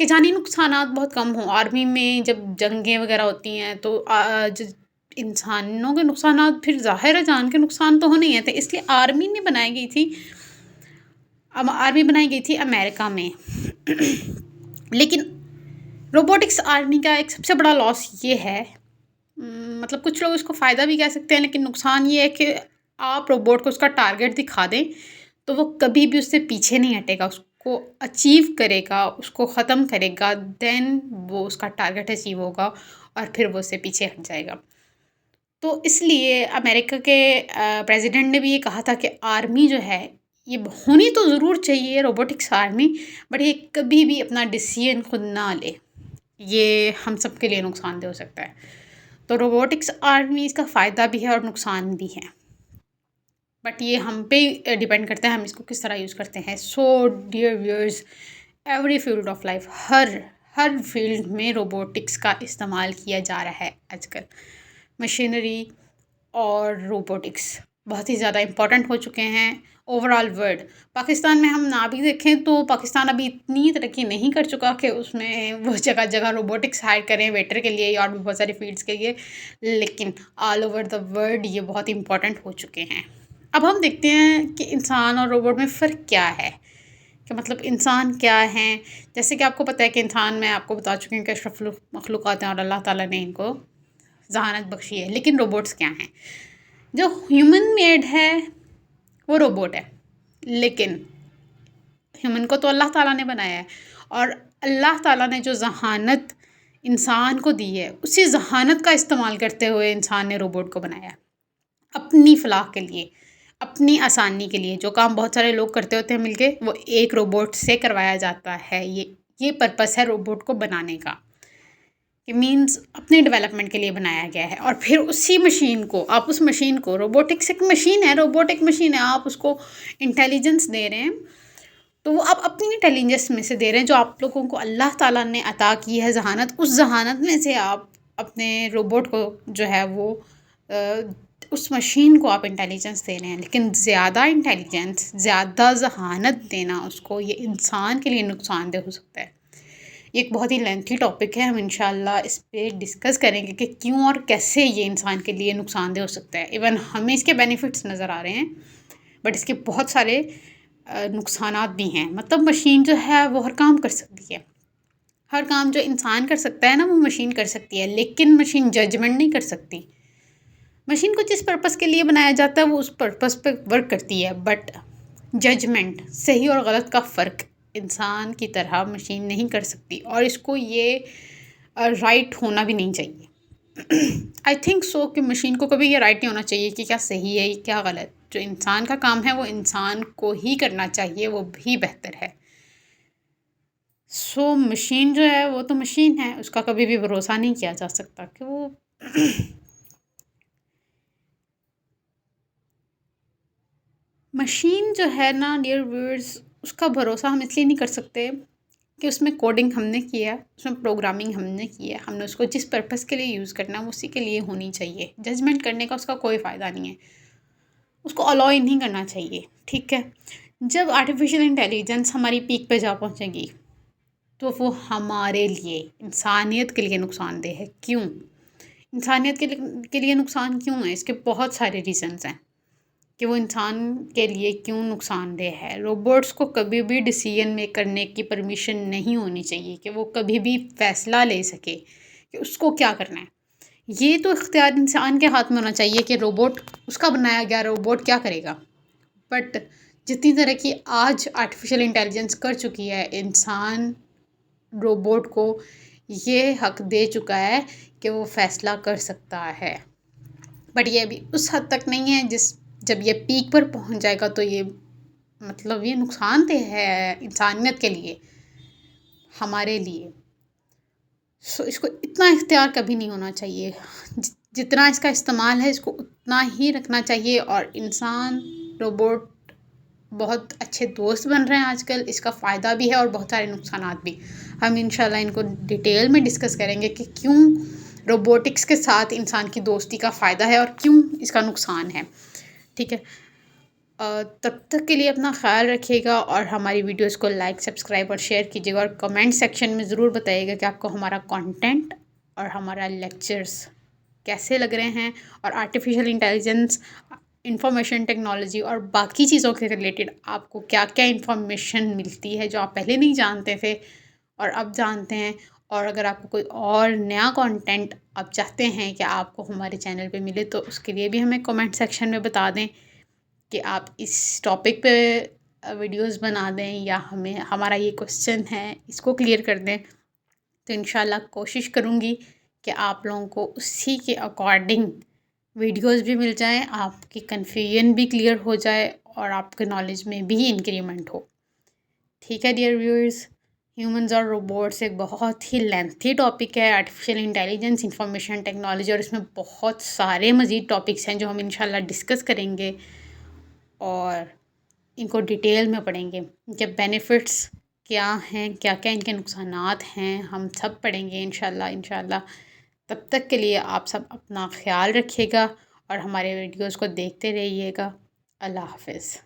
کہ جانی نقصانات بہت کم ہوں. آرمی میں جب جنگیں وغیرہ ہوتی ہیں تو انسانوں کے نقصانات پھر ظاہر ہے جان کے نقصان تو ہونے ہی تھے، اس لیے آرمی نہیں بنائی گئی تھی. آرمی بنائی گئی تھی امریکہ میں. لیکن روبوٹکس آرمی کا ایک سب سے بڑا لاس یہ ہے، مطلب کچھ لوگ اس کو فائدہ بھی کہہ سکتے ہیں، لیکن نقصان یہ ہے کہ آپ روبوٹ کو اس کا ٹارگیٹ دکھا دیں تو وہ کبھی بھی اس سے پیچھے نہیں ہٹے گا، اس کو اچیو کرے گا، اس کو ختم کرے گا، دین وہ اس کا ٹارگیٹ اچیو ہوگا اور پھر وہ اس سے پیچھے ہٹ جائے گا. تو اس لیے امریکہ کے پریزیڈنٹ نے بھی یہ کہا تھا کہ آرمی جو ہے یہ ہونی تو ضرور چاہیے روبوٹکس آرمی، بٹ یہ کبھی بھی اپنا ڈیسیژن خود نہ لے، یہ ہم سب کے لیے نقصان دہ ہو سکتا ہے. تو روبوٹکس آرمی اس کا فائدہ بھی ہے اور نقصان بھی ہے، بٹ یہ ہم پہ ڈیپینڈ کرتا ہے ہم اس کو کس طرح یوز کرتے ہیں. So dear viewers, every field of life, ہر فیلڈ میں روبوٹکس کا استعمال کیا جا رہا ہے آج کل. مشینری اور روبوٹکس بہت ہی زیادہ امپورٹنٹ ہو چکے ہیں اوور آل ورلڈ. پاکستان میں ہم نہ بھی دیکھیں تو پاکستان ابھی اتنی ترقی نہیں کر چکا کہ اس میں وہ جگہ جگہ روبوٹکس ہائر کریں ویٹر کے لیے اور بھی بہت ساری فیلڈس کے لیے، لیکن آل اوور دا ورلڈ یہ بہت امپورٹنٹ ہو چکے ہیں. اب ہم دیکھتے ہیں کہ انسان اور روبوٹ میں فرق کیا ہے، کہ مطلب انسان کیا ہیں. جیسے کہ آپ کو پتہ ہے کہ انسان، میں آپ کو بتا چکی ہوں کہ اشرف مخلوقات ہیں اور اللہ تعالیٰ نے ان کو ذہانت بخشی ہے. لیکن روبوٹس کیا ہیں؟ جو ہیومن میڈ ہے وہ روبوٹ ہے، لیکن ہیومن کو تو اللہ تعالیٰ نے بنایا ہے، اور اللہ تعالیٰ نے جو ذہانت انسان کو دی ہے اسی ذہانت کا استعمال کرتے ہوئے انسان نے روبوٹ کو بنایا اپنی فلاح کے لیے، اپنی آسانی کے لیے. جو کام بہت سارے لوگ کرتے ہوتے ہیں مل کے، وہ ایک روبوٹ سے کروایا جاتا ہے. یہ پرپس ہے روبوٹ کو بنانے کا، کہ مینز اپنے ڈیولپمنٹ کے لیے بنایا گیا ہے. اور پھر اسی مشین کو، آپ اس مشین کو، روبوٹکس ایک مشین ہے، روبوٹ ایک مشین ہے، آپ اس کو انٹیلیجنس دے رہے ہیں تو وہ آپ اپنی انٹیلیجنس میں سے دے رہے ہیں جو آپ لوگوں کو اللہ تعالیٰ نے عطا کی ہے ذہانت، اس ذہانت میں سے آپ اپنے روبوٹ کو جو ہے وہ اس مشین کو آپ انٹیلیجنس دے رہے ہیں. لیکن زیادہ انٹیلیجنس، زیادہ ذہانت دینا اس کو، یہ انسان کے لیے نقصان دہ ہو سکتا ہے. یہ ایک بہت ہی لینتھی ٹاپک ہے، ہم انشاءاللہ اس پہ ڈسکس کریں گے کہ کیوں اور کیسے یہ انسان کے لیے نقصان دہ ہو سکتا ہے. ایون ہمیں اس کے بینیفٹس نظر آ رہے ہیں، بٹ اس کے بہت سارے نقصانات بھی ہیں. مطلب مشین جو ہے وہ ہر کام کر سکتی ہے، ہر کام جو انسان کر سکتا ہے نا وہ مشین کر سکتی ہے، لیکن مشین ججمنٹ نہیں کر سکتی. مشین کو جس پرپس کے لیے بنایا جاتا ہے وہ اس پرپس پہ ورک کرتی ہے، بٹ ججمنٹ، صحیح اور غلط کا فرق انسان کی طرح مشین نہیں کر سکتی، اور اس کو یہ رائٹ ہونا بھی نہیں چاہیے. آئی تھنک سو کہ مشین کو کبھی یہ رائٹ نہیں ہونا چاہیے کہ کیا صحیح ہے کیا غلط. جو انسان کا کام ہے وہ انسان کو ہی کرنا چاہیے، وہ بھی بہتر ہے. سو مشین جو ہے وہ تو مشین ہے، اس کا کبھی بھی بھروسہ نہیں کیا جا سکتا کہ وہ مشین جو ہے نا ڈیئر ویورز، اس کا بھروسہ ہم اس لیے نہیں کر سکتے کہ اس میں کوڈنگ ہم نے کیا ہے، اس میں پروگرامنگ ہم نے کی ہے، ہم نے اس کو جس پرپس کے لیے یوز کرنا ہے وہ اسی کے لیے ہونی چاہیے. ججمنٹ کرنے کا اس کا کوئی فائدہ نہیں ہے، اس کو الاؤ نہیں کرنا چاہیے. ٹھیک ہے، جب آرٹیفیشیل انٹیلیجنس ہماری پیک پہ جا پہنچے گی تو وہ ہمارے لیے، انسانیت کے لیے نقصان دہ ہے. کیوں انسانیت کے لیے نقصان کیوں ہے؟ اس کے بہت سارے ریزنز ہیں کہ وہ انسان کے لیے کیوں نقصان دہ ہے. روبوٹس کو کبھی بھی ڈیسیژن میک کرنے کی پرمیشن نہیں ہونی چاہیے کہ وہ کبھی بھی فیصلہ لے سکے کہ اس کو کیا کرنا ہے. یہ تو اختیار انسان کے ہاتھ میں ہونا چاہیے کہ روبوٹ، اس کا بنایا گیا روبوٹ کیا کرے گا. بٹ جتنی ترقی آج آرٹیفیشیل انٹیلیجنس کر چکی ہے، انسان روبوٹ کو یہ حق دے چکا ہے کہ وہ فیصلہ کر سکتا ہے. بٹ یہ ابھی اس حد تک نہیں ہے، جب یہ پیک پر پہنچ جائے گا تو یہ مطلب یہ نقصان دہ ہے انسانیت کے لیے، ہمارے لیے. سو اس کو اتنا اختیار کبھی نہیں ہونا چاہیے. جتنا اس کا استعمال ہے اس کو اتنا ہی رکھنا چاہیے. اور انسان روبوٹ بہت اچھے دوست بن رہے ہیں آج کل، اس کا فائدہ بھی ہے اور بہت سارے نقصانات بھی. ہم انشاءاللہ ان کو ڈیٹیل میں ڈسکس کریں گے کہ کیوں روبوٹکس کے ساتھ انسان کی دوستی کا فائدہ ہے اور کیوں اس کا نقصان ہے. ٹھیک ہے، تب تک کے لیے اپنا خیال رکھیے گا اور ہماری ویڈیوز کو لائک سبسکرائب اور شیئر کیجیے گا اور کمنٹ سیکشن میں ضرور بتائیے گا کہ آپ کو ہمارا کانٹینٹ اور ہمارا لیکچرز کیسے لگ رہے ہیں، اور آرٹیفیشیل انٹیلیجنس، انفارمیشن ٹیکنالوجی اور باقی چیزوں کے ریلیٹڈ آپ کو کیا کیا انفارمیشن ملتی ہے جو آپ پہلے نہیں جانتے تھے اور اب جانتے ہیں. اور اگر آپ کو کوئی اور نیا کانٹینٹ آپ چاہتے ہیں کہ آپ کو ہمارے چینل پہ ملے تو اس کے لیے بھی ہمیں کمنٹ سیکشن میں بتا دیں کہ آپ اس ٹاپک پہ ویڈیوز بنا دیں، یا ہمیں ہمارا یہ کوشچن ہے اس کو کلیئر کر دیں. تو انشاءاللہ کوشش کروں گی کہ آپ لوگوں کو اسی کے اکارڈنگ ویڈیوز بھی مل جائیں، آپ کی کنفیوژن بھی کلیئر ہو جائے اور آپ کے نالج میں بھی انکریمنٹ ہو. ٹھیک ہے ڈیئر ویورز، ہیومنز اور روبوٹس ایک بہت ہی لینتھی ٹاپک ہے، آرٹیفیشیل انٹیلیجنس، انفارمیشن ٹیکنالوجی، اور اس میں بہت سارے مزید ٹاپکس ہیں جو ہم انشاءاللہ ڈسکس کریں گے اور ان کو ڈیٹیل میں پڑھیں گے. ان کے بینیفٹس کیا ہیں، کیا کیا ان کے نقصانات ہیں، ہم سب پڑھیں گے انشاءاللہ. تب تک کے لیے آپ سب اپنا خیال رکھیے گا اور ہمارے ویڈیوز کو دیکھتے رہیے گا. اللہ حافظ.